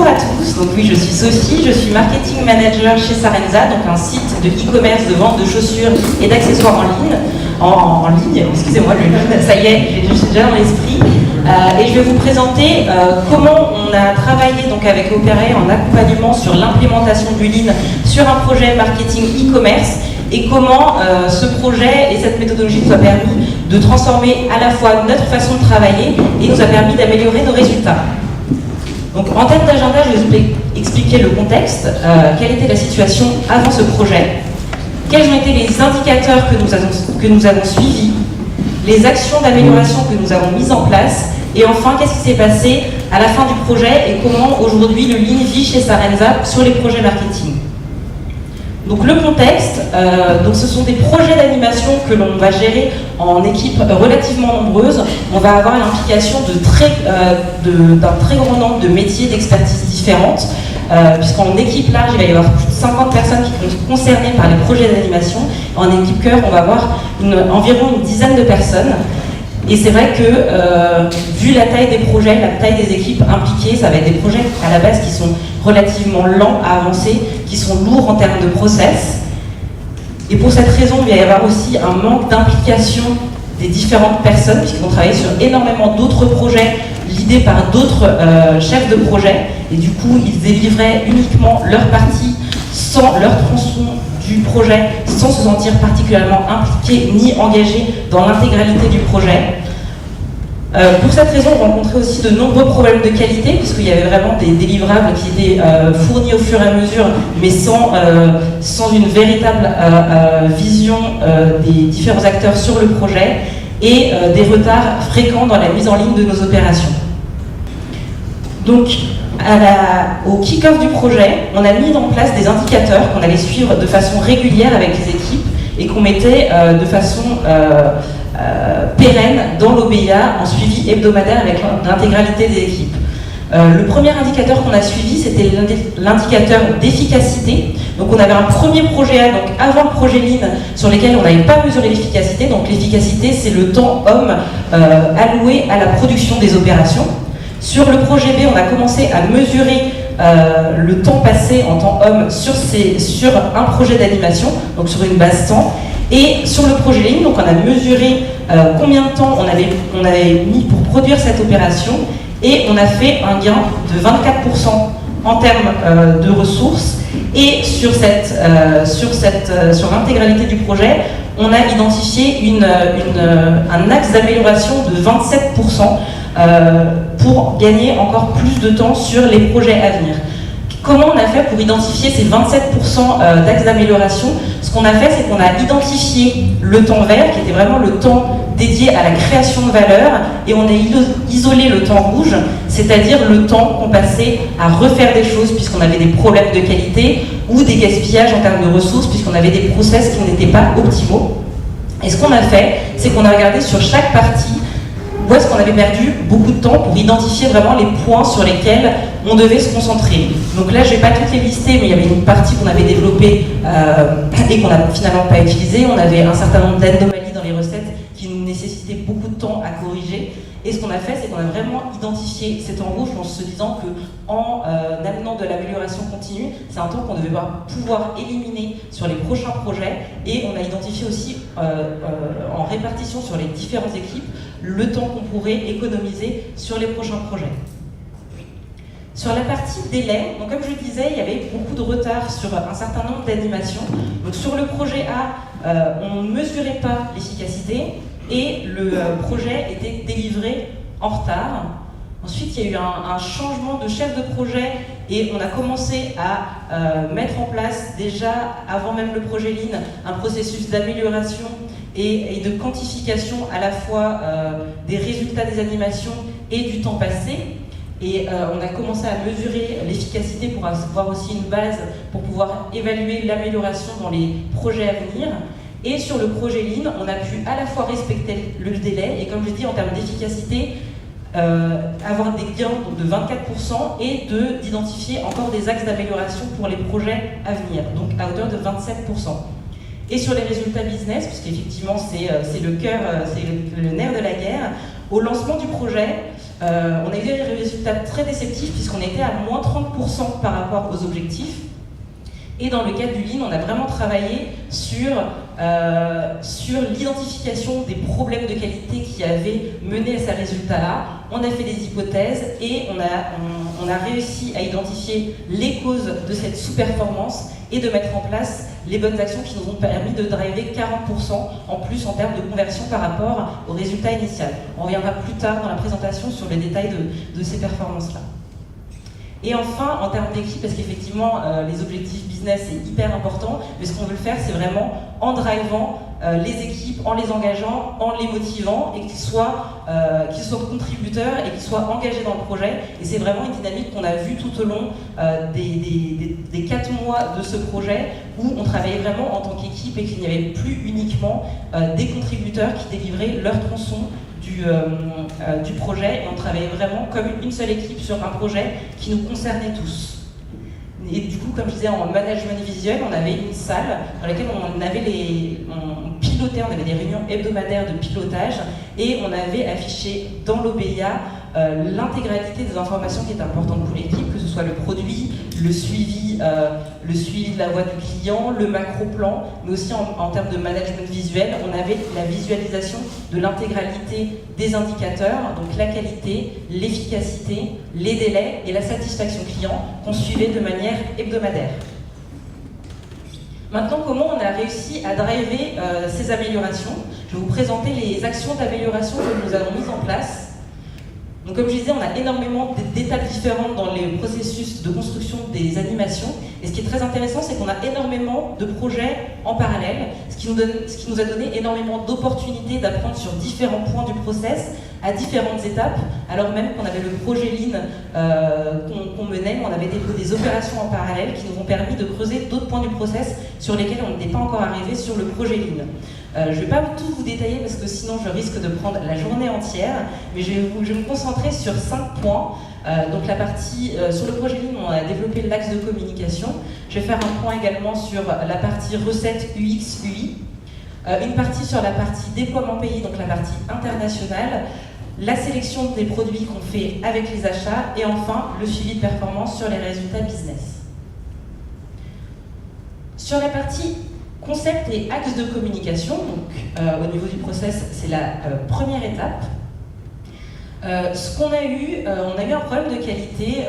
bonjour à tous, donc oui je suis Sophie, je suis marketing manager chez Sarenza, donc un site de e-commerce de vente de chaussures et d'accessoires en ligne, excusez-moi, ça y est, je suis déjà dans l'esprit, et je vais vous présenter comment on a travaillé donc avec Opéré en accompagnement sur l'implémentation du Lean sur un projet marketing e-commerce et comment ce projet et cette méthodologie nous a permis de transformer à la fois notre façon de travailler et nous a permis d'améliorer nos résultats. Donc, en termes d'agenda, je vais vous expliquer le contexte, quelle était la situation avant ce projet, quels ont été les indicateurs que nous avons suivis, les actions d'amélioration que nous avons mises en place, et enfin, qu'est-ce qui s'est passé à la fin du projet et comment aujourd'hui le Lean vit chez Sarenza sur les projets marketing. Donc le contexte, ce sont des projets d'animation que l'on va gérer en équipe relativement nombreuse. On va avoir l'implication d'un très grand nombre de métiers, d'expertises différentes, puisqu'en équipe large, il va y avoir plus de 50 personnes qui vont être concernées par les projets d'animation. En équipe cœur, on va avoir environ une dizaine de personnes. Et c'est vrai que, vu la taille des projets, la taille des équipes impliquées, ça va être des projets à la base qui sont relativement lents à avancer, qui sont lourds en termes de process. Et pour cette raison, il va y avoir aussi un manque d'implication des différentes personnes, puisqu'ils vont travailler sur énormément d'autres projets, l'idée par d'autres chefs de projet. Et du coup, ils délivraient uniquement leur partie sans leur tronçon du projet, sans se sentir particulièrement impliqués ni engagés dans l'intégralité du projet. Pour cette raison, on rencontrait aussi de nombreux problèmes de qualité, puisqu'il y avait vraiment des livrables qui étaient fournis au fur et à mesure, mais sans une véritable vision des différents acteurs sur le projet, et des retards fréquents dans la mise en ligne de nos opérations. Donc, au kick-off du projet, on a mis en place des indicateurs qu'on allait suivre de façon régulière avec les équipes et qu'on mettait de façon pérenne dans l'OBIA en suivi hebdomadaire avec l'intégralité des équipes. Le premier indicateur qu'on a suivi, c'était l'indicateur d'efficacité. Donc on avait un premier projet A, donc avant le projet Lean, sur lequel on n'avait pas mesuré l'efficacité. Donc l'efficacité, c'est le temps homme alloué à la production des opérations. Sur le projet B, on a commencé à mesurer le temps passé en temps homme sur un projet d'animation, donc sur une base temps. Et sur le projet Lean, donc on a mesuré combien de temps on avait mis pour produire cette opération, et on a fait un gain de 24% en termes de ressources. Et sur l'intégralité du projet, on a identifié un axe d'amélioration de 27%. Pour gagner encore plus de temps sur les projets à venir. Comment on a fait pour identifier ces 27% d'axes d'amélioration? Ce qu'on a fait, c'est qu'on a identifié le temps vert, qui était vraiment le temps dédié à la création de valeur, et on a isolé le temps rouge, c'est-à-dire le temps qu'on passait à refaire des choses puisqu'on avait des problèmes de qualité ou des gaspillages en termes de ressources puisqu'on avait des process qui n'étaient pas optimaux. Et ce qu'on a fait, c'est qu'on a regardé sur chaque partie où est-ce qu'on avait perdu beaucoup de temps pour identifier vraiment les points sur lesquels on devait se concentrer. Donc là, je ne vais pas toutes les lister, mais il y avait une partie qu'on avait développée et qu'on n'a finalement pas utilisée. On avait un certain nombre d'anomalies dans les recettes qui nous nécessitaient beaucoup de temps à corriger. Et ce qu'on a fait, c'est qu'on a vraiment identifié ces temps rouges en se disant qu'en amenant de l'amélioration continue, c'est un temps qu'on devait pouvoir éliminer sur les prochains projets. Et on a identifié aussi, en répartition sur les différentes équipes, le temps qu'on pourrait économiser sur les prochains projets. Sur la partie délai, donc comme je le disais, il y avait beaucoup de retard sur un certain nombre d'animations. Donc sur le projet A, on ne mesurait pas l'efficacité et le projet était délivré en retard. Ensuite, il y a eu un changement de chef de projet et on a commencé à mettre en place, déjà avant même le projet Lean, un processus d'amélioration et de quantification à la fois des résultats des animations et du temps passé. Et on a commencé à mesurer l'efficacité pour avoir aussi une base pour pouvoir évaluer l'amélioration dans les projets à venir. Et sur le projet Lean, on a pu à la fois respecter le délai et, comme je dis, en termes d'efficacité, avoir des gains de 24% et d'identifier encore des axes d'amélioration pour les projets à venir, donc à hauteur de 27%. Et sur les résultats business, puisqu'effectivement c'est le cœur, c'est le nerf de la guerre, au lancement du projet, On a eu des résultats très déceptifs puisqu'on était à moins 30% par rapport aux objectifs. Et dans le cadre du Lean, on a vraiment travaillé sur l'identification des problèmes de qualité qui avaient mené à ces résultats-là. On a fait des hypothèses et on a réussi à identifier les causes de cette sous-performance et de mettre en place les bonnes actions qui nous ont permis de driver 40% en plus en termes de conversion par rapport au résultat initial. On reviendra plus tard dans la présentation sur les détails de ces performances-là. Et enfin, en termes d'équipe, parce qu'effectivement, les objectifs business, c'est hyper important, mais ce qu'on veut le faire, c'est vraiment en drivant les équipes, en les engageant, en les motivant, et qu'ils soient contributeurs et qu'ils soient engagés dans le projet. Et c'est vraiment une dynamique qu'on a vue tout au long des 4 mois de ce projet, où on travaillait vraiment en tant qu'équipe et qu'il n'y avait plus uniquement des contributeurs qui délivraient leur tronçon du projet, et on travaillait vraiment comme une seule équipe sur un projet qui nous concernait tous. Et du coup, comme je disais, en management visuel, on avait une salle dans laquelle on pilotait, on avait des réunions hebdomadaires de pilotage, et on avait affiché dans l'OBIA l'intégralité des informations qui étaient importantes pour l'équipe, que ce soit le produit, le suivi de la voix du client, le macro-plan, mais aussi en termes de management visuel, on avait la visualisation de l'intégralité des indicateurs, donc la qualité, l'efficacité, les délais et la satisfaction client qu'on suivait de manière hebdomadaire. Maintenant, comment on a réussi à driver ces améliorations? Je vais vous présenter les actions d'amélioration que nous avons mises en place. Donc, comme je disais, on a énormément d'étapes différentes dans les processus de construction des animations. Et ce qui est très intéressant, c'est qu'on a énormément de projets en parallèle, ce qui nous a donné énormément d'opportunités d'apprendre sur différents points du process, à différentes étapes, alors même qu'on avait le projet Lean qu'on menait, on avait des opérations en parallèle qui nous ont permis de creuser d'autres points du process sur lesquels on n'était pas encore arrivé sur le projet Lean. Je ne vais pas tout vous détailler parce que sinon je risque de prendre la journée entière, mais je vais me concentrer sur 5 points. Donc la partie sur le projet Lean, on a développé l'axe de communication. Je vais faire un point également sur la partie recette UX UI, une partie sur la partie déploiement pays, donc la partie internationale, la sélection des produits qu'on fait avec les achats, et enfin le suivi de performance sur les résultats business. Sur la partie concept et axe de communication, donc au niveau du process, c'est la première étape. Ce qu'on a eu, on a eu un problème de qualité,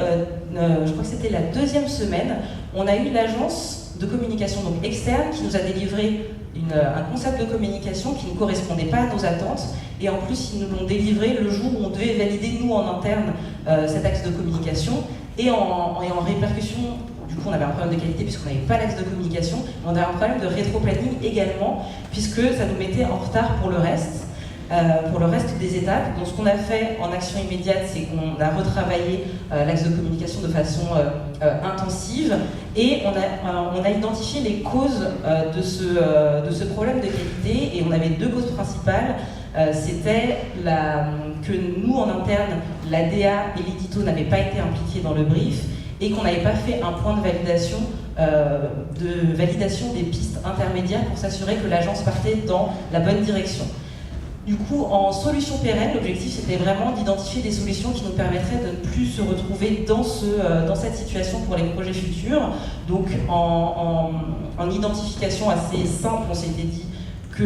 je crois que c'était la 2e semaine, on a eu l'agence de communication donc externe qui nous a délivré un concept de communication qui ne correspondait pas à nos attentes, et en plus ils nous l'ont délivré le jour où on devait valider nous en interne cet axe de communication, et en répercussion. Du coup, on avait un problème de qualité puisqu'on n'avait pas l'axe de communication, mais on avait un problème de rétro-planning également, puisque ça nous mettait en retard pour le reste des étapes. Donc ce qu'on a fait en action immédiate, c'est qu'on a retravaillé l'axe de communication de façon intensive, et on a identifié les causes de ce problème de qualité, et on avait 2 causes principales. C'était que nous, en interne, la DA et l'édito n'avaient pas été impliqués dans le brief, et qu'on n'avait pas fait un point de validation des pistes intermédiaires pour s'assurer que l'agence partait dans la bonne direction. Du coup, en solution pérenne, l'objectif c'était vraiment d'identifier des solutions qui nous permettraient de ne plus se retrouver dans cette situation pour les projets futurs. Donc en identification assez simple, on s'était dit que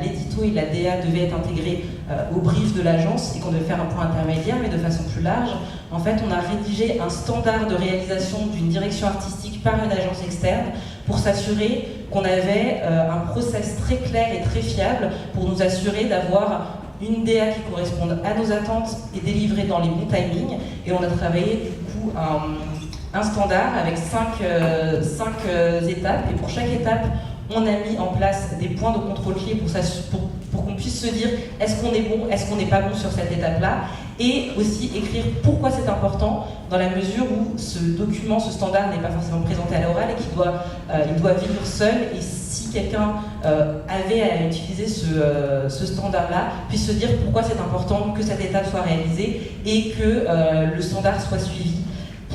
l'édito et la DA devaient être intégrés au brief de l'agence et qu'on devait faire un point intermédiaire, mais de façon plus large. En fait, on a rédigé un standard de réalisation d'une direction artistique par une agence externe pour s'assurer qu'on avait un process très clair et très fiable pour nous assurer d'avoir une DA qui corresponde à nos attentes et délivrée dans les bons timings. Et on a travaillé du coup un standard avec 5 étapes, et pour chaque étape, on a mis en place des points de contrôle clés pour qu'on puisse se dire est-ce qu'on est bon, est-ce qu'on n'est pas bon sur cette étape-là, et aussi écrire pourquoi c'est important, dans la mesure où ce document, ce standard n'est pas forcément présenté à l'oral et qu'il doit vivre seul, et si quelqu'un avait à utiliser ce standard-là, puisse se dire pourquoi c'est important que cette étape soit réalisée et que le standard soit suivi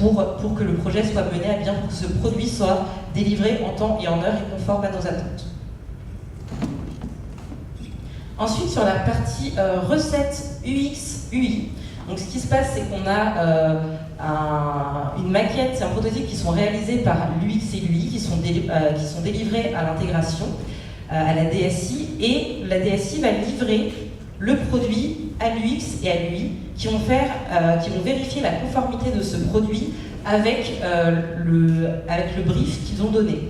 pour que le projet soit mené à bien, pour que ce produit soit délivré en temps et en heure et conforme à nos attentes. Ensuite, sur la partie recette UX, UI, Donc ce qui se passe, c'est qu'on a une maquette, c'est un prototype qui sont réalisés par l'UX et l'UI, qui sont délivrés à l'intégration, à la DSI, et la DSI va livrer le produit à l'UX et à l'UI, qui vont vérifier la conformité de ce produit avec le brief qu'ils ont donné.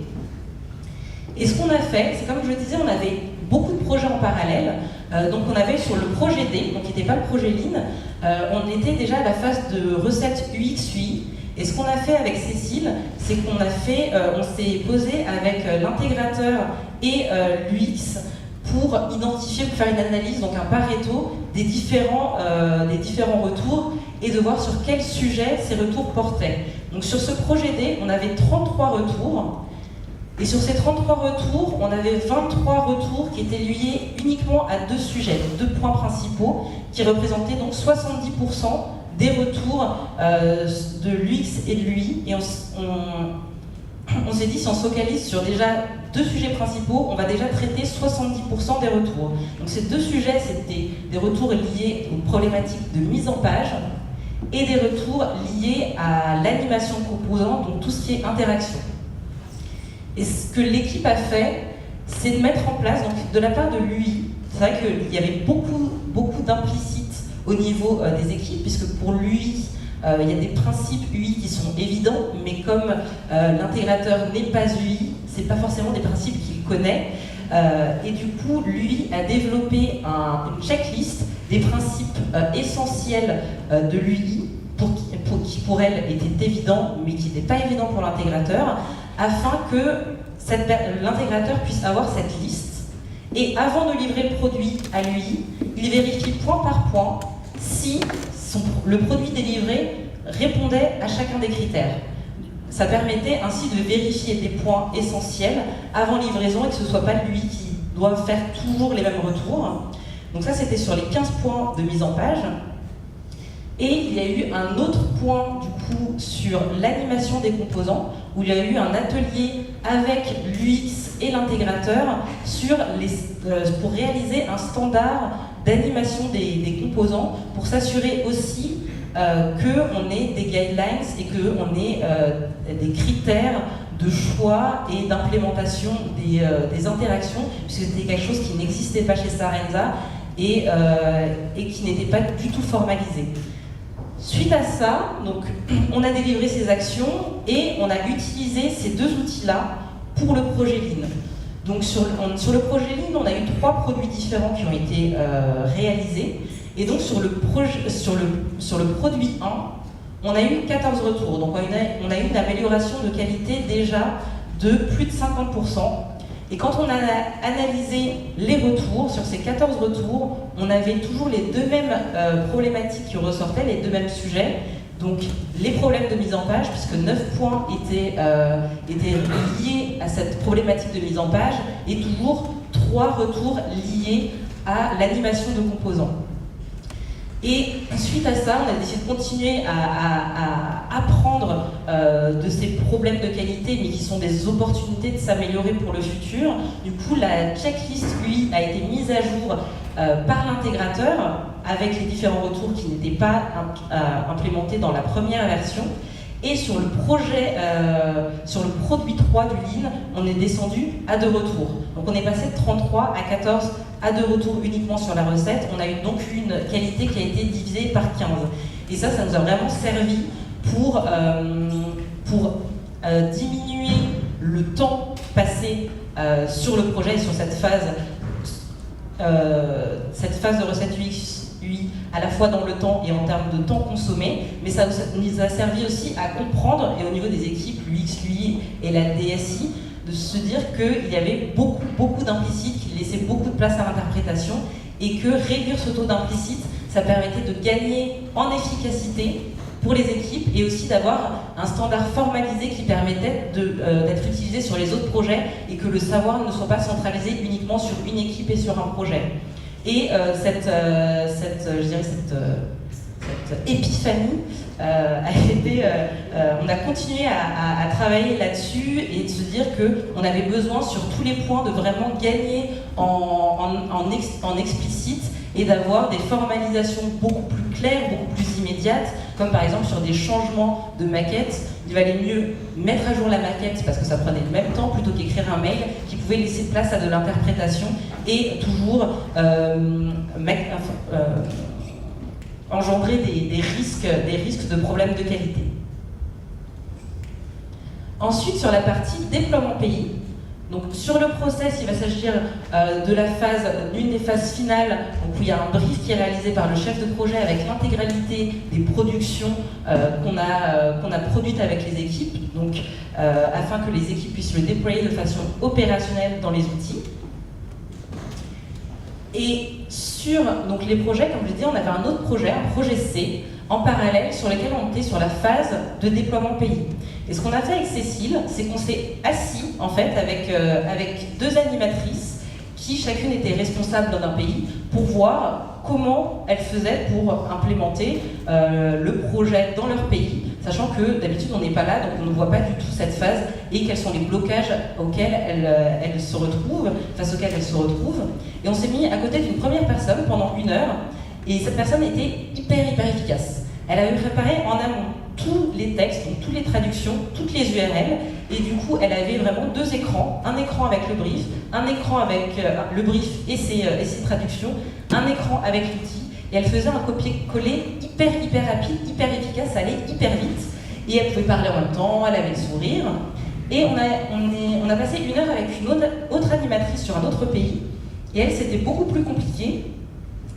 Et ce qu'on a fait, c'est comme je le disais, on avait beaucoup de projets en parallèle. Donc on avait sur le projet D, donc qui n'était pas le projet Lean, on était déjà à la phase de recette UX/UI. Et ce qu'on a fait avec Cécile, c'est qu'on s'est posé avec l'intégrateur et l'UX pour identifier, pour faire une analyse, donc un Pareto des différents retours et de voir sur quel sujet ces retours portaient. Donc sur ce projet D, on avait 33 retours. Et sur ces 33 retours, on avait 23 retours qui étaient liés uniquement à deux sujets, deux points principaux, qui représentaient donc 70% des retours de l'UX et de l'UI. Et on s'est dit, si on se focalise sur déjà deux sujets principaux, on va déjà traiter 70% des retours. Donc ces deux sujets, c'était des retours liés aux problématiques de mise en page et des retours liés à l'animation de composants, donc tout ce qui est interaction. Et ce que l'équipe a fait, c'est de mettre en place, donc de la part de l'UI, c'est vrai qu'il y avait beaucoup d'implicites au niveau des équipes, puisque pour l'UI, il y a des principes UI qui sont évidents, mais comme l'intégrateur n'est pas UI, c'est pas forcément des principes qu'il connaît. Et du coup, l'UI a développé une checklist des principes essentiels de l'UI, qui pour elle étaient évidents, mais qui n'étaient pas évidents pour l'intégrateur, afin que l'intégrateur puisse avoir cette liste. Et avant de livrer le produit à l'UI, il vérifie point par point si le produit délivré répondait à chacun des critères. Ça permettait ainsi de vérifier des points essentiels avant livraison et que ce ne soit pas lui qui doit faire toujours les mêmes retours. Donc ça, c'était sur les 15 points de mise en page. Et il y a eu un autre point du coup sur l'animation des composants, où il y a eu un atelier avec l'UX et l'intégrateur pour réaliser un standard d'animation des composants, pour s'assurer aussi qu'on ait des guidelines et qu'on ait des critères de choix et d'implémentation des interactions, puisque c'était quelque chose qui n'existait pas chez Sarenza et qui n'était pas du tout formalisé. Suite à ça, donc, on a délivré ces actions et on a utilisé ces deux outils-là pour le projet Lean. Donc sur le projet Lean, on a eu 3 produits différents qui ont été réalisés. Et donc sur le produit 1, on a eu 14 retours. Donc on a eu une amélioration de qualité déjà de plus de 50%. Et quand on a analysé les retours, sur ces 14 retours, on avait toujours les deux mêmes problématiques qui ressortaient, les deux mêmes sujets. Donc les problèmes de mise en page, puisque 9 points étaient liés à cette problématique de mise en page, et toujours 3 retours liés à l'animation de composants. Et suite à ça, on a décidé de continuer à apprendre de ces problèmes de qualité, mais qui sont des opportunités de s'améliorer pour le futur. Du coup, la checklist, lui, a été mise à jour par l'intégrateur, avec les différents retours qui n'étaient pas implémentés dans la première version. Et sur le projet, sur le produit 3 du Lean, on est descendu à 2 retours. Donc on est passé de 33 à 14 à 2 retours uniquement sur la recette. On a eu donc une qualité qui a été divisée par 15. Et ça nous a vraiment servi pour diminuer le temps passé sur le projet, sur cette phase de recette UI, à la fois dans le temps et en termes de temps consommé, mais ça nous a servi aussi à comprendre, et au niveau des équipes, l'UX, l'UI et la DSI, de se dire qu'il y avait beaucoup d'implicites, qui laissaient beaucoup de place à l'interprétation, et que réduire ce taux d'implicite, ça permettait de gagner en efficacité pour les équipes, et aussi d'avoir un standard formalisé qui permettait d'être utilisé sur les autres projets, et que le savoir ne soit pas centralisé uniquement sur une équipe et sur un projet. Et cette épiphanie a été... on a continué à travailler là-dessus et de se dire qu'on avait besoin sur tous les points de vraiment gagner en explicite et d'avoir des formalisations beaucoup plus claires, beaucoup plus immédiates, comme par exemple sur des changements de maquettes. Il valait mieux mettre à jour la maquette parce que ça prenait le même temps plutôt qu'écrire un mail qui pouvait laisser place à de l'interprétation et toujours engendrer des risques de problèmes de qualité. Ensuite, sur la partie déploiement pays, donc sur le process, il va s'agir de la phase, d'une des phases finales, donc où il y a un brief qui est réalisé par le chef de projet avec l'intégralité des productions qu'on a produites avec les équipes, donc afin que les équipes puissent le déployer de façon opérationnelle dans les outils. Et sur donc, les projets, comme je disais, on avait un autre projet, un projet C, en parallèle, sur lequel on était sur la phase de déploiement pays. Et ce qu'on a fait avec Cécile, c'est qu'on s'est assis, en fait, avec deux animatrices qui chacune était responsable d'un pays pour voir comment elles faisaient pour implémenter le projet dans leur pays, sachant que d'habitude on n'est pas là, donc on ne voit pas du tout cette phase et quels sont les blocages auxquels elles se retrouvent, face auxquels elles se retrouvent. Et on s'est mis à côté d'une première personne pendant 1 heure, et cette personne était hyper efficace. Elle avait préparé en amont tous les textes, donc toutes les traductions, toutes les URL, et du coup elle avait vraiment 2 écrans, un écran avec le brief, un écran avec le brief et ses traductions, un écran avec l'outil, et elle faisait un copier-coller hyper rapide, hyper efficace, ça allait hyper vite, et elle pouvait parler en même temps, elle avait le sourire, et on a passé 1 heure avec une autre animatrice sur un autre pays, et elle c'était beaucoup plus compliqué.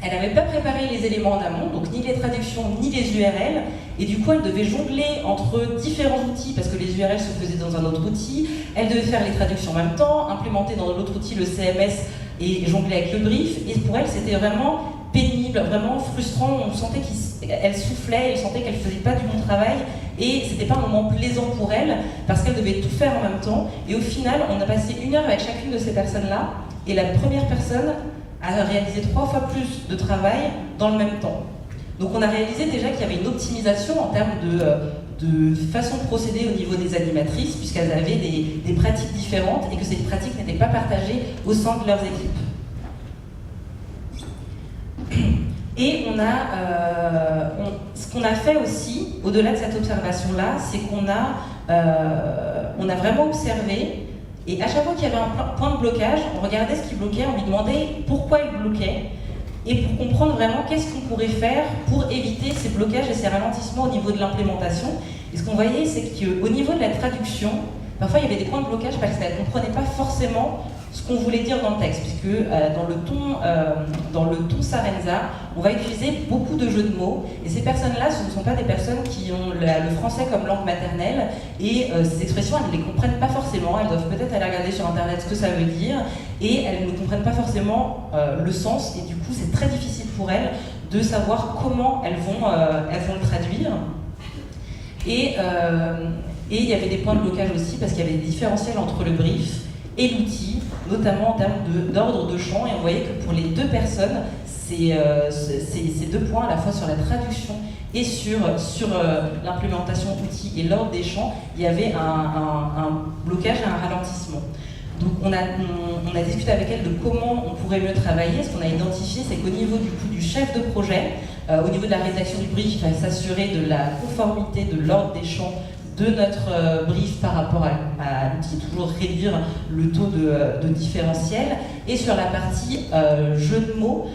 Elle n'avait pas préparé les éléments en amont, donc ni les traductions ni les URL, et du coup elle devait jongler entre différents outils parce que les URL se faisaient dans un autre outil, elle devait faire les traductions en même temps, implémenter dans l'autre outil le CMS et jongler avec le brief, et pour elle c'était vraiment pénible, vraiment frustrant, on sentait qu'elle soufflait, elle sentait qu'elle ne faisait pas du bon travail, et c'était pas un moment plaisant pour elle parce qu'elle devait tout faire en même temps, et au final on a passé 1 heure avec chacune de ces personnes-là, et la première personne a réalisé 3 fois plus de travail dans le même temps. Donc on a réalisé déjà qu'il y avait une optimisation en termes de façon de procéder au niveau des animatrices, puisqu'elles avaient des pratiques différentes et que ces pratiques n'étaient pas partagées au sein de leurs équipes. Et ce qu'on a fait aussi, au-delà de cette observation-là, c'est qu'on a vraiment observé. Et à chaque fois qu'il y avait un point de blocage, on regardait ce qui bloquait, on lui demandait pourquoi il bloquait, et pour comprendre vraiment qu'est-ce qu'on pourrait faire pour éviter ces blocages et ces ralentissements au niveau de l'implémentation. Et ce qu'on voyait, c'est qu'au niveau de la traduction, parfois il y avait des points de blocage parce qu'elle ne comprenait pas forcément ce qu'on voulait dire dans le texte, puisque dans le ton Sarenza, on va utiliser beaucoup de jeux de mots, et ces personnes-là, ce ne sont pas des personnes qui ont le français comme langue maternelle, et ces expressions, elles ne les comprennent pas forcément, elles doivent peut-être aller regarder sur internet ce que ça veut dire, et elles ne comprennent pas forcément le sens, et du coup c'est très difficile pour elles de savoir comment elles vont le traduire. Et il y avait des points de blocage aussi, parce qu'il y avait des différentiels entre le brief et l'outil, notamment en termes d'ordre de champ, et on voyait que pour les 2 personnes, ces 2 points, à la fois sur la traduction et sur l'implémentation d'outils et l'ordre des champs, il y avait un blocage et un ralentissement. Donc on a discuté avec elle de comment on pourrait mieux travailler. Ce qu'on a identifié, c'est qu'au niveau du chef de projet, au niveau de la rédaction du brief, il fallait s'assurer de la conformité de l'ordre des champs de notre brief par rapport à l'outil, toujours réduire le taux de différentiel. Et sur la partie jeu de mots,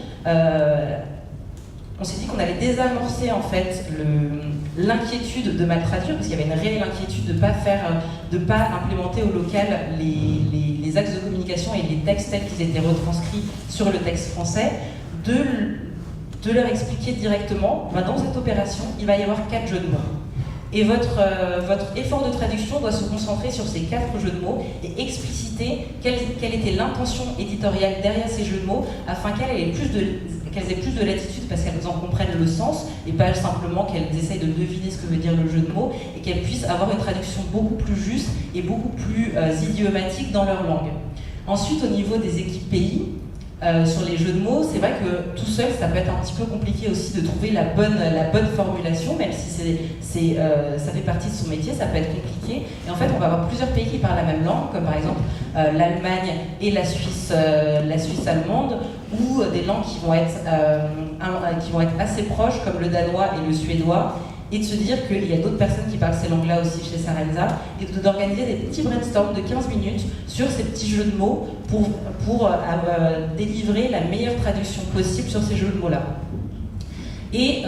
on s'est dit qu'on allait désamorcer en fait l'inquiétude de mal traduire, parce qu'il y avait une réelle inquiétude de ne pas implémenter au local les axes de communication et les textes tels qu'ils étaient retranscrits sur le texte français, de leur expliquer directement, dans cette opération, il va y avoir 4 jeux de mots. Et votre effort de traduction doit se concentrer sur ces 4 jeux de mots et expliciter quelle était l'intention éditoriale derrière ces jeux de mots, afin qu'elles aient plus de latitude parce qu'elles en comprennent le sens et pas simplement qu'elles essayent de deviner ce que veut dire le jeu de mots, et qu'elles puissent avoir une traduction beaucoup plus juste et beaucoup plus idiomatique dans leur langue. Ensuite, au niveau des équipes pays, sur les jeux de mots, c'est vrai que tout seul, ça peut être un petit peu compliqué aussi de trouver la bonne formulation, même si ça fait partie de son métier, ça peut être compliqué. Et en fait, on va avoir plusieurs pays qui parlent la même langue, comme par exemple l'Allemagne et la Suisse allemande, ou des langues qui vont être assez proches, comme le danois et le suédois, et de se dire qu'il y a d'autres personnes qui parlent ces langues-là aussi chez Sarenza, et d'organiser des petits brainstorms de 15 minutes sur ces petits jeux de mots pour délivrer la meilleure traduction possible sur ces jeux de mots-là. Et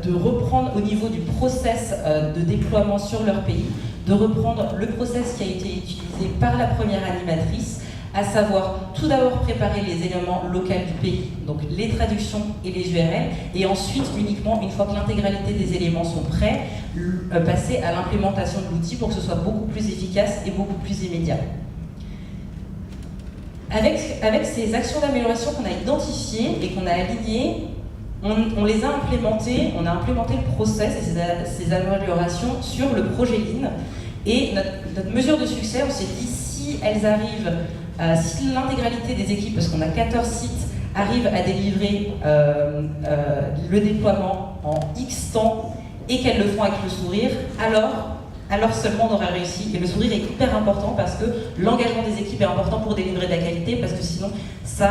de reprendre au niveau du process de déploiement sur leur pays, de reprendre le process qui a été utilisé par la première animatrice, à savoir tout d'abord préparer les éléments locaux du pays, donc les traductions et les URL, et ensuite uniquement, une fois que l'intégralité des éléments sont prêts, passer à l'implémentation de l'outil pour que ce soit beaucoup plus efficace et beaucoup plus immédiat. Avec ces actions d'amélioration qu'on a identifiées et qu'on a alignées, on les a implémentées, on a implémenté le process et ces améliorations sur le projet Lean. Et notre mesure de succès, on s'est dit, si elles arrivent, si l'intégralité des équipes, parce qu'on a 14 sites, arrivent à délivrer le déploiement en X temps et qu'elles le font avec le sourire, alors seulement on aura réussi. Et le sourire est hyper important parce que l'engagement des équipes est important pour délivrer de la qualité, parce que sinon ça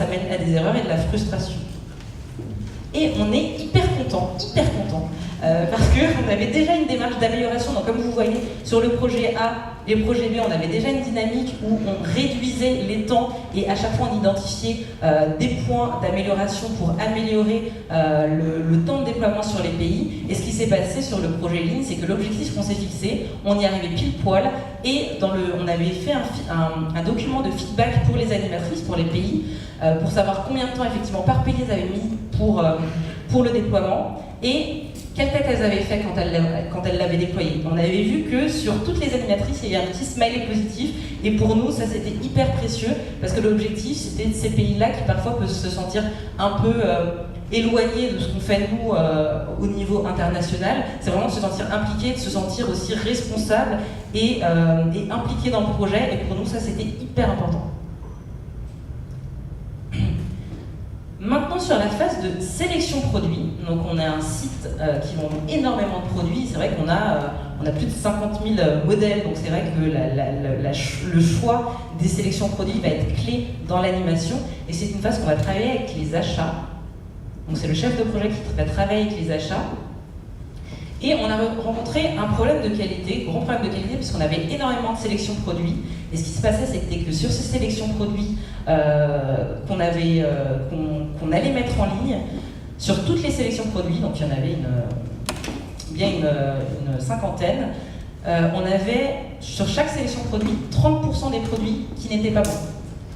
mène à des erreurs et de la frustration. Et on est hyper content, parce qu'on avait déjà une démarche d'amélioration. Donc comme vous voyez, sur le projet A et le projet B, on avait déjà une dynamique où on réduisait les temps et à chaque fois on identifiait des points d'amélioration pour améliorer le temps de déploiement sur les pays. Et ce qui s'est passé sur le projet Lean, c'est que l'objectif qu'on s'est fixé, on y arrivait pile poil, et on avait fait un document de feedback pour les animatrices, pour les pays, pour savoir combien de temps effectivement par pays elles avaient mis pour le déploiement, et quelle tête elles avaient fait quand elles l'avaient déployé. On avait vu que sur toutes les animatrices, il y avait un petit smiley positif, et pour nous, ça c'était hyper précieux, parce que l'objectif, c'était de ces pays-là qui parfois peuvent se sentir un peu éloignés de ce qu'on fait nous au niveau international. C'est vraiment de se sentir impliqué, de se sentir aussi responsable et impliqué dans le projet, et pour nous, ça c'était hyper important. Maintenant, sur la phase de sélection produit, donc on a un site qui vend énormément de produits. C'est vrai qu'on a plus de 50 000 modèles, donc c'est vrai que le choix des sélections produits va être clé dans l'animation, et c'est une phase qu'on va travailler avec les achats. Donc c'est le chef de projet qui va travailler avec les achats. Et on a rencontré un problème de qualité, gros problème de qualité, puisqu'on avait énormément de sélections produits. Et ce qui se passait, c'était que sur ces sélections produits qu'on allait mettre en ligne, sur toutes les sélections produits, donc il y en avait une cinquantaine, on avait sur chaque sélection produit 30% des produits qui n'étaient pas bons,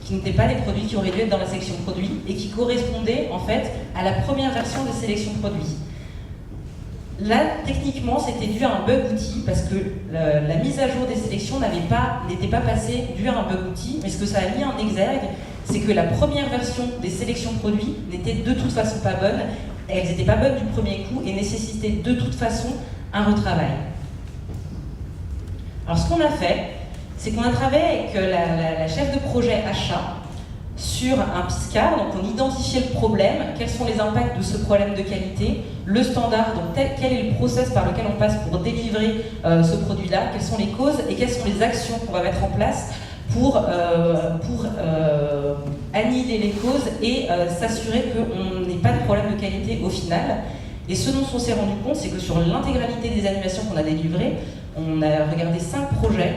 qui n'étaient pas des produits qui auraient dû être dans la sélection produit et qui correspondaient en fait à la première version des sélections produits. Là, techniquement, c'était dû à un bug outil, parce que la mise à jour des sélections n'était pas passée dû à un bug outil, mais ce que ça a mis en exergue, c'est que la première version des sélections produits n'était de toute façon pas bonne, elles n'étaient pas bonnes du premier coup et nécessitaient de toute façon un retravail. Alors ce qu'on a fait, c'est qu'on a travaillé avec la chef de projet achat sur un PISCAR, donc on identifiait le problème, quels sont les impacts de ce problème de qualité, le standard, donc quel est le process par lequel on passe pour délivrer ce produit-là, quelles sont les causes et quelles sont les actions qu'on va mettre en place pour annihiler les causes et s'assurer qu'on n'ait pas de problème de qualité au final. Et ce dont on s'est rendu compte, c'est que sur l'intégralité des animations qu'on a délivrées, on a regardé 5 projets.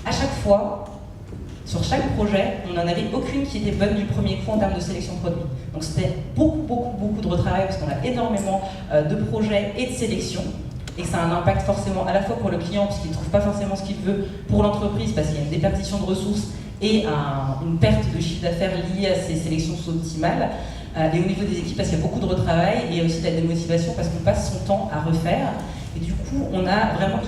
À chaque fois, sur chaque projet, on n'en avait aucune qui était bonne du premier coup en termes de sélection produit. Donc c'était beaucoup de retravail, parce qu'on a énormément de projets et de sélections, et que ça a un impact forcément à la fois pour le client, parce qu'il ne trouve pas forcément ce qu'il veut, pour l'entreprise, parce qu'il y a une déperdition de ressources et une perte de chiffre d'affaires liée à ces sélections sous-optimales, et au niveau des équipes, parce qu'il y a beaucoup de retravail, et aussi de la démotivation, parce qu'on passe son temps à refaire. Et du coup, on a vraiment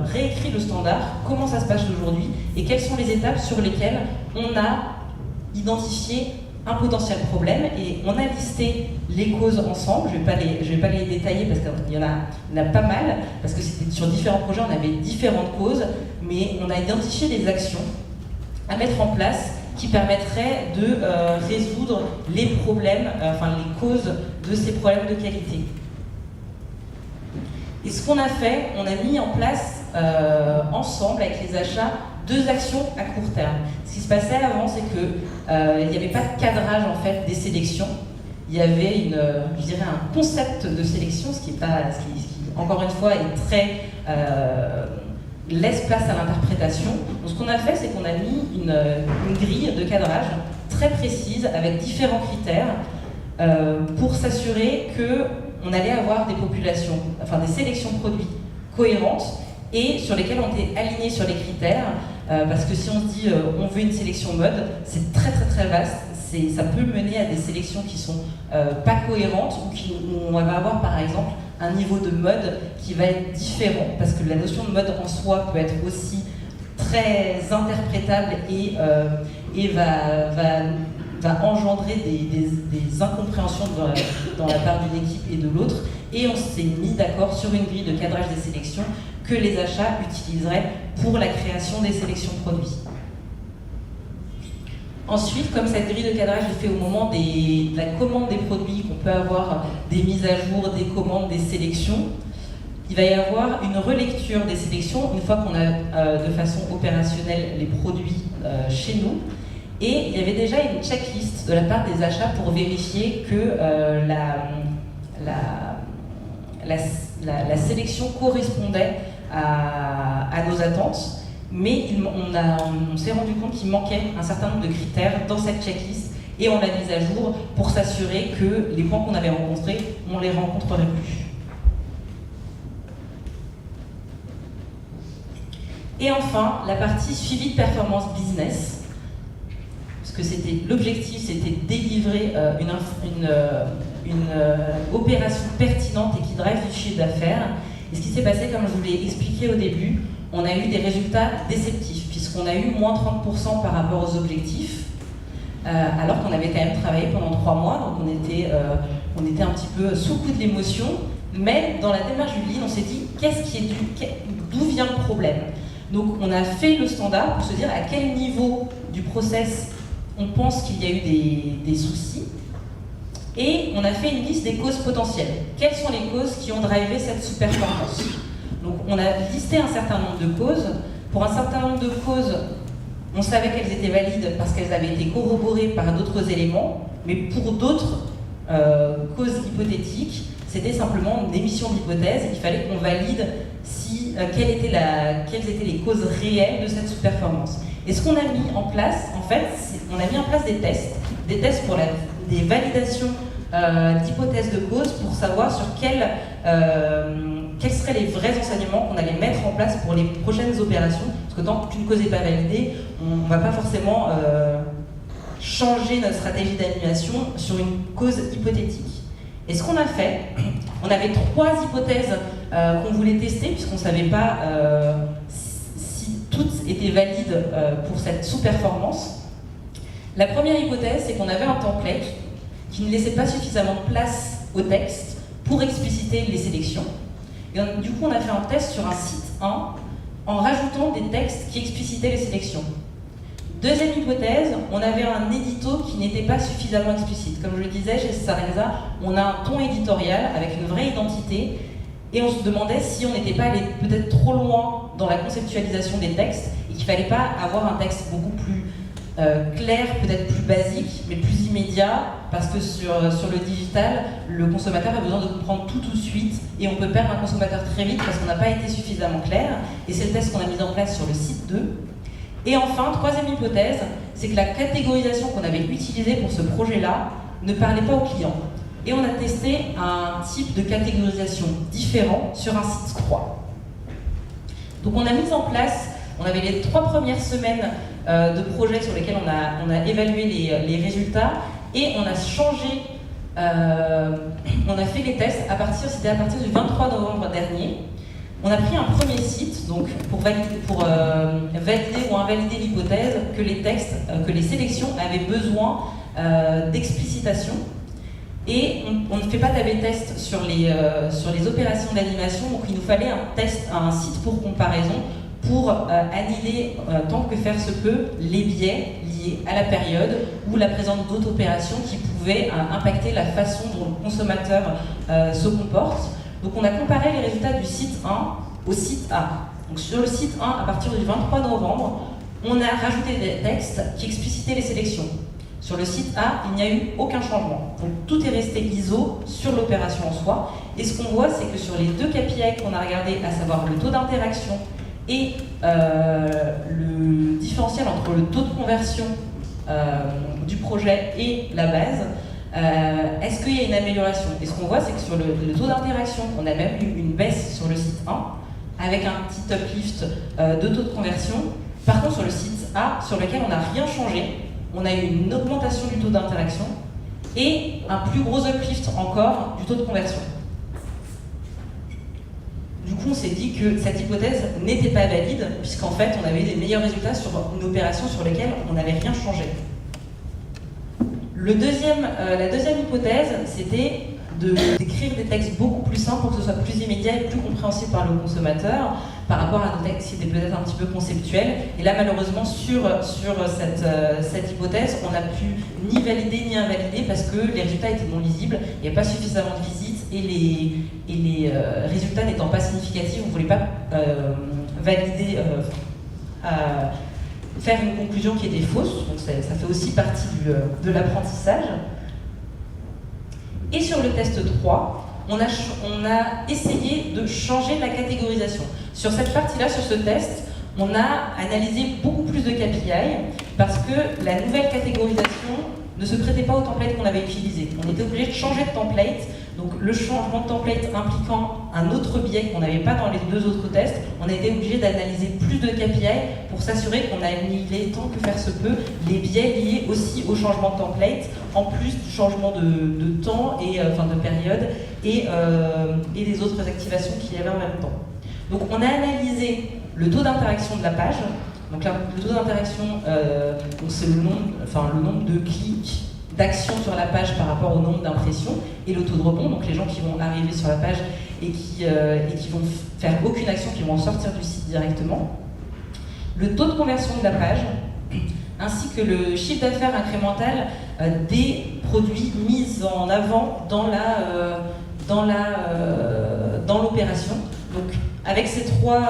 réécrit le standard, comment ça se passe aujourd'hui, et quelles sont les étapes sur lesquelles on a identifié un potentiel problème, et on a listé les causes ensemble. Je vais pas les détailler parce qu'il y en a pas mal, parce que c'était sur différents projets, on avait différentes causes, mais on a identifié des actions à mettre en place qui permettrait de résoudre les problèmes, enfin les causes de ces problèmes de qualité. Et ce qu'on a fait, on a mis en place ensemble avec les achats 2 actions à court terme. Ce qui se passait avant, c'est que il n'y avait pas de cadrage en fait des sélections. Il y avait je dirais un concept de sélection, ce qui encore une fois est très laisse place à l'interprétation. Donc ce qu'on a fait, c'est qu'on a mis une grille de cadrage très précise avec différents critères pour s'assurer qu'on allait avoir des populations, enfin des sélections de produits cohérentes et sur lesquelles on était aligné sur les critères, parce que si on se dit on veut une sélection mode, c'est très très très vaste. Ça peut mener à des sélections qui sont pas cohérentes où on va avoir par exemple un niveau de mode qui va être différent, parce que la notion de mode en soi peut être aussi très interprétable et va engendrer des incompréhensions dans la part d'une équipe et de l'autre. Et on s'est mis d'accord sur une grille de cadrage des sélections que les achats utiliseraient pour la création des sélections produits. Ensuite, comme cette grille de cadrage est faite au moment de la commande des produits, qu'on peut avoir des mises à jour, des commandes, des sélections, il va y avoir une relecture des sélections une fois qu'on a de façon opérationnelle les produits chez nous. Et il y avait déjà une checklist de la part des achats pour vérifier que la sélection correspondait à nos attentes. Mais on s'est rendu compte qu'il manquait un certain nombre de critères dans cette checklist et on l'a mise à jour pour s'assurer que les points qu'on avait rencontrés, on ne les rencontrerait plus. Et enfin, la partie suivi de performance business, parce que l'objectif c'était de délivrer une opération pertinente et qui drive du chiffre d'affaires. Et ce qui s'est passé, comme je vous l'ai expliqué au début, on a eu des résultats déceptifs, puisqu'on a eu moins 30% par rapport aux objectifs, alors qu'on avait quand même travaillé pendant 3 mois, donc on était un petit peu sous le coup de l'émotion, mais dans la démarche du lead, on s'est dit, d'où vient le problème? Donc on a fait le standard pour se dire à quel niveau du process on pense qu'il y a eu des soucis, et on a fait une liste des causes potentielles. Quelles sont les causes qui ont drivé cette sous-performance? Donc on a listé un certain nombre de causes. Pour un certain nombre de causes, on savait qu'elles étaient valides parce qu'elles avaient été corroborées par d'autres éléments, mais pour d'autres causes hypothétiques, c'était simplement une émission d'hypothèse. Il fallait qu'on valide quelles étaient les causes réelles de cette sous-performance. Et ce qu'on a mis en place, en fait, on a mis en place des tests pour des validations d'hypothèses de cause pour savoir sur quels seraient les vrais enseignements qu'on allait mettre en place pour les prochaines opérations. Parce que tant qu'une cause n'est pas validée, on ne va pas forcément changer notre stratégie d'animation sur une cause hypothétique. Et ce qu'on a fait, on avait 3 hypothèses qu'on voulait tester, puisqu'on ne savait pas si toutes étaient valides pour cette sous-performance. La première hypothèse, c'est qu'on avait un template qui ne laissait pas suffisamment de place au texte pour expliciter les sélections. Et du coup, on a fait un test sur un site 1 en rajoutant des textes qui explicitaient les sélections. Deuxième hypothèse, on avait un édito qui n'était pas suffisamment explicite. Comme je le disais, chez Sarenza, on a un ton éditorial avec une vraie identité et on se demandait si on n'était pas allé peut-être trop loin dans la conceptualisation des textes et qu'il ne fallait pas avoir un texte beaucoup plus clair, peut-être plus basique, mais plus immédiat, parce que sur le digital, le consommateur a besoin de comprendre tout de suite et on peut perdre un consommateur très vite parce qu'on n'a pas été suffisamment clair. Et c'est le test qu'on a mis en place sur le site 2. Et enfin, troisième hypothèse, c'est que la catégorisation qu'on avait utilisée pour ce projet-là ne parlait pas aux clients. Et on a testé un type de catégorisation différent sur un site 3. Donc on a mis en place, on avait les 3 premières semaines de projet sur lesquels on a évalué les résultats et on a changé, on a fait les tests c'était à partir du 23 novembre dernier. On a pris un premier site donc pour valider ou invalider l'hypothèse que que les sélections avaient besoin d'explicitation. Et on ne fait pas d'A/B test sur les opérations d'animation, donc il nous fallait un site pour comparaison pour annihiler tant que faire se peut les biais liées à la période ou la présence d'autres opérations qui pouvaient impacter la façon dont le consommateur se comporte. Donc on a comparé les résultats du site 1 au site A. Donc sur le site 1, à partir du 23 novembre, on a rajouté des textes qui explicitaient les sélections. Sur le site A, il n'y a eu aucun changement. Donc tout est resté ISO sur l'opération en soi. Et ce qu'on voit, c'est que sur les deux KPI qu'on a regardés, à savoir le taux d'interaction et le différentiel entre le taux de conversion du projet et la base, est-ce qu'il y a une amélioration? Et ce qu'on voit, c'est que sur le taux d'interaction, on a même eu une baisse sur le site 1, avec un petit uplift de taux de conversion. Par contre, sur le site A, sur lequel on n'a rien changé, on a eu une augmentation du taux d'interaction et un plus gros uplift encore du taux de conversion. Du coup, on s'est dit que cette hypothèse n'était pas valide, puisqu'en fait, on avait eu des meilleurs résultats sur une opération sur laquelle on n'avait rien changé. La deuxième hypothèse, c'était d'écrire des textes beaucoup plus simples pour que ce soit plus immédiat et plus compréhensible par le consommateur par rapport à nos textes qui étaient peut-être un petit peu conceptuels. Et là, malheureusement, sur cette hypothèse, on n'a pu ni valider ni invalider parce que les résultats étaient non lisibles, il n'y a pas suffisamment de visites et les résultats n'étant pas significatifs, on ne voulait pas valider, faire une conclusion qui était fausse, donc ça fait aussi partie de l'apprentissage. Et sur le test 3, on a essayé de changer la catégorisation. Sur cette partie-là, sur ce test, on a analysé beaucoup plus de KPI parce que la nouvelle catégorisation ne se prêtait pas au template qu'on avait utilisé. On était obligé de changer de template, donc le changement de template impliquant un autre biais qu'on n'avait pas dans les deux autres tests, on a été obligé d'analyser plus de KPI pour s'assurer qu'on a annihilé tant que faire se peut les biais liés aussi au changement de template, en plus du changement de temps et de période et des autres activations qu'il y avait en même temps. Donc on a analysé le taux d'interaction de la page. Donc là, le taux d'interaction, c'est le nombre de clics, d'actions sur la page par rapport au nombre d'impressions, et le taux de rebond, donc les gens qui vont arriver sur la page et qui vont faire aucune action, qui vont sortir du site directement. Le taux de conversion de la page, ainsi que le chiffre d'affaires incrémental des produits mis en avant dans l'opération. Donc avec ces trois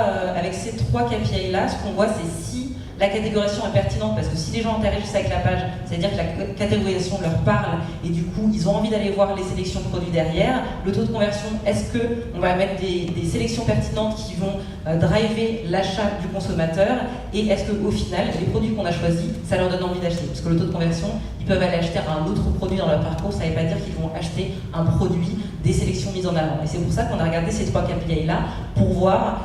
KPI là, ce qu'on voit, c'est si la catégorisation est pertinente, parce que si les gens interagissent avec la page, c'est-à-dire que la catégorisation leur parle et du coup ils ont envie d'aller voir les sélections de produits derrière. Le taux de conversion, est-ce qu'on va mettre des sélections pertinentes qui vont driver l'achat du consommateur, et est-ce qu'au final les produits qu'on a choisis, ça leur donne envie d'acheter? Parce que le taux de conversion, ils peuvent aller acheter un autre produit dans leur parcours, ça ne veut pas dire qu'ils vont acheter un produit des sélections mises en avant. Et c'est pour ça qu'on a regardé ces trois KPI là pour voir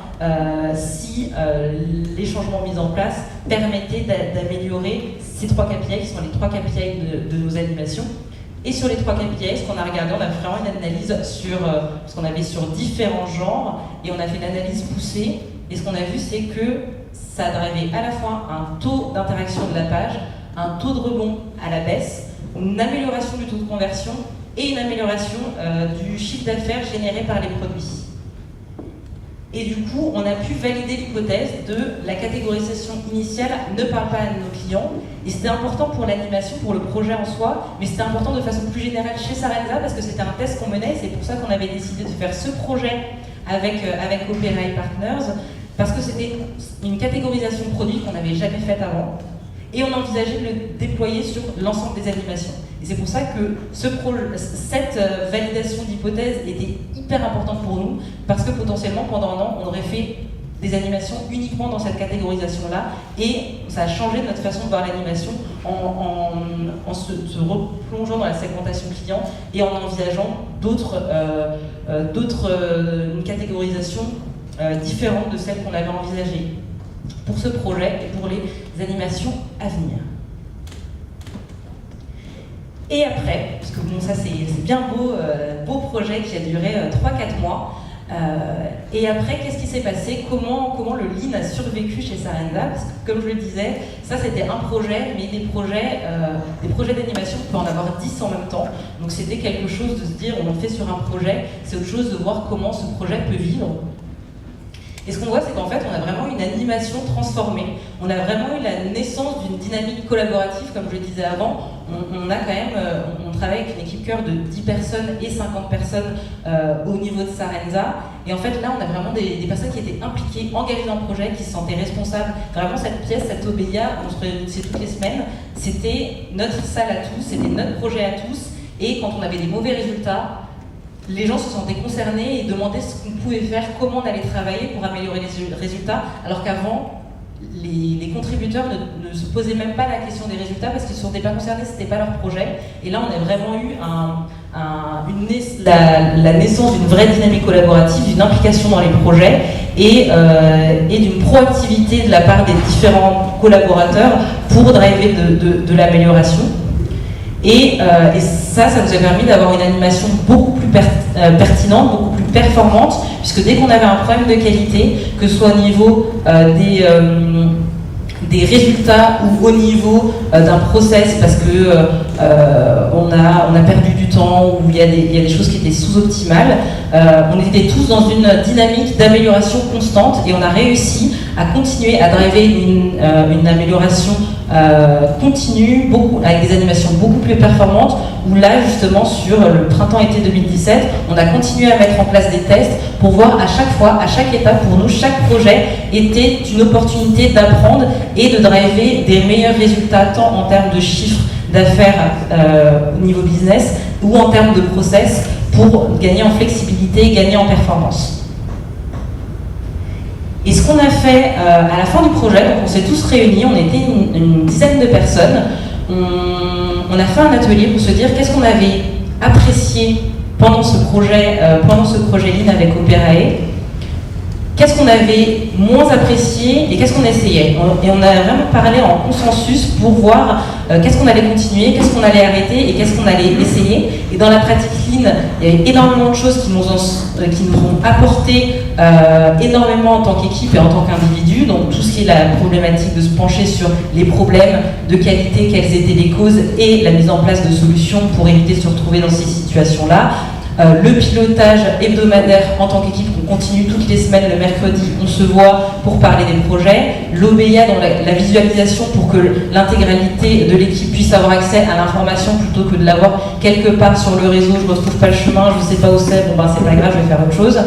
si les changements mis en place permettaient d'améliorer ces trois KPI qui sont les trois KPI de nos animations. Et sur les trois KPI, ce qu'on a regardé, on a fait vraiment une analyse sur ce qu'on avait sur différents genres, et on a fait une analyse poussée, et ce qu'on a vu, c'est que ça drivait à la fois un taux d'interaction de la page, un taux de rebond à la baisse, une amélioration du taux de conversion et une amélioration du chiffre d'affaires généré par les produits. Et du coup, on a pu valider l'hypothèse de la catégorisation initiale ne parle pas à nos clients. Et c'était important pour l'animation, pour le projet en soi, mais c'était important de façon plus générale chez Sarenza parce que c'était un test qu'on menait. C'est pour ça qu'on avait décidé de faire ce projet avec Opera et Partners, parce que c'était une catégorisation de produits qu'on n'avait jamais faite avant. Et on envisageait de le déployer sur l'ensemble des animations. Et c'est pour ça que cette validation d'hypothèse était hyper importante pour nous, parce que potentiellement, pendant un an, on aurait fait des animations uniquement dans cette catégorisation-là, et ça a changé notre façon de voir l'animation en se replongeant dans la segmentation client et en envisageant une catégorisation différente de celle qu'on avait envisagée pour ce projet et pour les animations à venir. Et après, parce que bon, ça c'est bien beau projet qui a duré 3-4 mois, et après, qu'est-ce qui s'est passé? Comment le Lean a survécu chez Sarenza? Parce que comme je le disais, ça c'était un projet, mais des projets d'animation, on peut en avoir 10 en même temps. Donc c'était quelque chose de se dire, on le fait sur un projet, c'est autre chose de voir comment ce projet peut vivre. Et ce qu'on voit, c'est qu'en fait, on a vraiment une animation transformée. On a vraiment eu la naissance d'une dynamique collaborative, comme je le disais avant. On a quand même, on travaille avec une équipe cœur de 10 personnes et 50 personnes au niveau de Sarenza. Et en fait, là, on a vraiment des personnes qui étaient impliquées, engagées dans le projet, qui se sentaient responsables. Vraiment, cette pièce, cette Obeya, on se réunissait toutes les semaines. C'était notre salle à tous, c'était notre projet à tous. Et quand on avait des mauvais résultats, les gens se sentaient concernés et demandaient ce qu'on pouvait faire, comment on allait travailler pour améliorer les résultats, alors qu'avant, les contributeurs ne se posaient même pas la question des résultats parce qu'ils ne se sentaient pas concernés, ce n'était pas leur projet. Et là, on a vraiment eu la naissance d'une vraie dynamique collaborative, d'une implication dans les projets et d'une proactivité de la part des différents collaborateurs pour driver de l'amélioration. Et ça nous a permis d'avoir une animation beaucoup plus pertinente, beaucoup plus performante, puisque dès qu'on avait un problème de qualité, que ce soit au niveau des résultats ou au niveau d'un process, parce que on a perdu du temps, ou il y a des choses qui étaient sous-optimales, on était tous dans une dynamique d'amélioration constante et on a réussi à continuer à driver une amélioration continue, avec des animations beaucoup plus performantes, où là justement sur le printemps-été 2017, on a continué à mettre en place des tests pour voir à chaque fois, à chaque étape, pour nous, chaque projet était une opportunité d'apprendre et de driver des meilleurs résultats, tant en termes de chiffres d'affaires au niveau business ou en termes de process, pour gagner en flexibilité, gagner en performance. Et ce qu'on a fait à la fin du projet, donc on s'est tous réunis, on était une dizaine de personnes, on a fait un atelier pour se dire qu'est-ce qu'on avait apprécié pendant ce projet Lean avec Operae, qu'est-ce qu'on avait moins apprécié et qu'est-ce qu'on essayait. Et on a vraiment parlé en consensus pour voir qu'est-ce qu'on allait continuer, qu'est-ce qu'on allait arrêter et qu'est-ce qu'on allait essayer. Et dans la pratique Lean, il y avait énormément de choses qui nous ont apporté énormément en tant qu'équipe et en tant qu'individu. Donc tout ce qui est la problématique de se pencher sur les problèmes de qualité, quelles étaient les causes et la mise en place de solutions pour éviter de se retrouver dans ces situations-là. Le pilotage hebdomadaire en tant qu'équipe, on continue toutes les semaines, le mercredi, on se voit pour parler des projets. L'Obeya, dans la visualisation pour que l'intégralité de l'équipe puisse avoir accès à l'information plutôt que de l'avoir quelque part sur le réseau, je ne retrouve pas le chemin, je ne sais pas où c'est, bon ben c'est pas grave, je vais faire autre chose.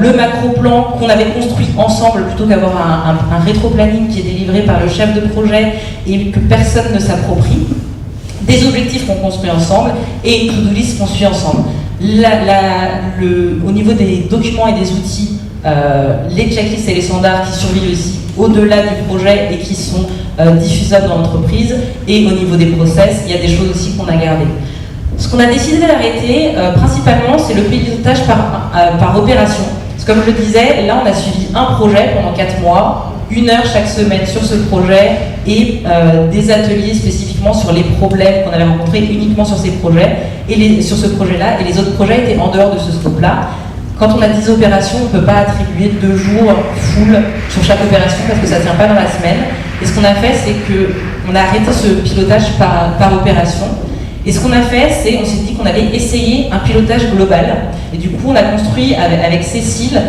Le macro-plan qu'on avait construit ensemble plutôt qu'avoir un rétro-planning qui est délivré par le chef de projet et que personne ne s'approprie. Des objectifs qu'on construit ensemble et une to-do list qu'on suit ensemble. Au niveau des documents et des outils, les checklists et les standards qui survivent aussi au-delà du projet et qui sont diffusables dans l'entreprise, et au niveau des process, il y a des choses aussi qu'on a gardées. Ce qu'on a décidé d'arrêter, principalement, c'est le pilotage par opération. Parce que comme je le disais, là on a suivi un projet pendant 4 mois, 1 heure chaque semaine sur ce projet et des ateliers spécifiquement sur les problèmes qu'on avait rencontrés uniquement sur ces projets sur ce projet-là, et les autres projets étaient en dehors de ce scope-là. Quand on a 10 opérations, on ne peut pas attribuer 2 jours full sur chaque opération parce que ça ne tient pas dans la semaine. Et ce qu'on a fait, c'est qu'on a arrêté ce pilotage par opération. Et ce qu'on a fait, c'est on s'est dit qu'on allait essayer un pilotage global. Et du coup, on a construit avec Cécile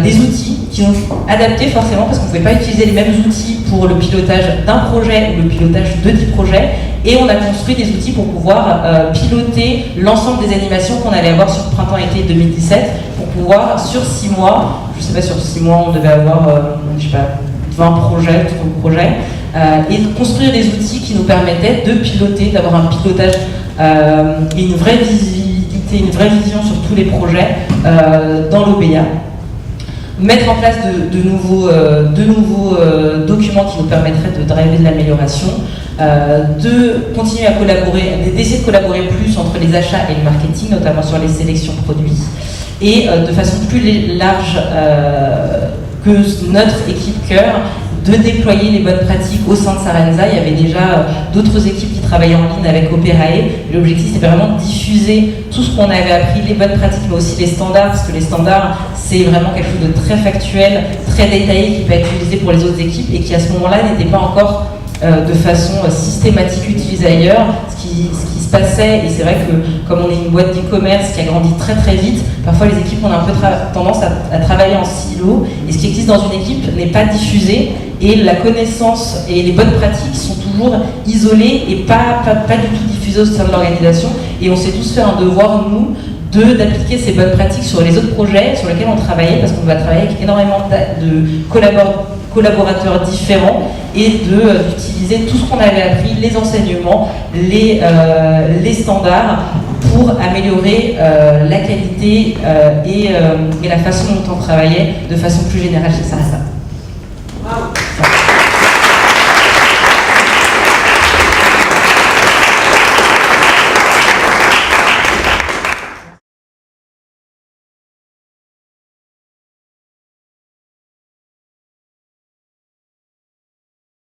des outils qui sont adaptés forcément parce qu'on ne pouvait pas utiliser les mêmes outils pour le pilotage d'un projet ou le pilotage de 10 projets. Et on a construit des outils pour pouvoir piloter l'ensemble des animations qu'on allait avoir sur le printemps-été 2017 pour pouvoir, sur 6 mois, je ne sais pas, sur 6 mois, on devait avoir, je sais pas, 20 projets, 30 projets, et construire des outils qui nous permettaient de piloter, d'avoir un pilotage et une vraie visibilité, une vraie vision sur tous les projets dans l'Obeya. Mettre en place de nouveaux documents qui nous permettraient de driver de l'amélioration, de continuer à collaborer, d'essayer de collaborer plus entre les achats et le marketing, notamment sur les sélections produits, et de façon plus large que notre équipe cœur, de déployer les bonnes pratiques au sein de Sarenza. Il y avait déjà d'autres équipes qui travaillaient en ligne avec Operae. L'objectif, c'était vraiment de diffuser tout ce qu'on avait appris, les bonnes pratiques, mais aussi les standards, parce que les standards, c'est vraiment quelque chose de très factuel, très détaillé, qui peut être utilisé pour les autres équipes et qui, à ce moment-là, n'était pas encore de façon systématique utilisé ailleurs, ce ce qui se passait, et c'est vrai que comme on est une boîte d'e-commerce qui a grandi très très vite, parfois les équipes ont un peu tendance à travailler en silo, et ce qui existe dans une équipe n'est pas diffusé, et la connaissance et les bonnes pratiques sont toujours isolées et pas du tout diffusées au sein de l'organisation, et on s'est tous fait un devoir, nous, d'appliquer ces bonnes pratiques sur les autres projets sur lesquels on travaillait, parce qu'on va travailler avec énormément de collaborateurs différents, et d'utiliser tout ce qu'on avait appris, les enseignements, les standards, pour améliorer la qualité et la façon dont on travaillait de façon plus générale chez Sarasa. Wow.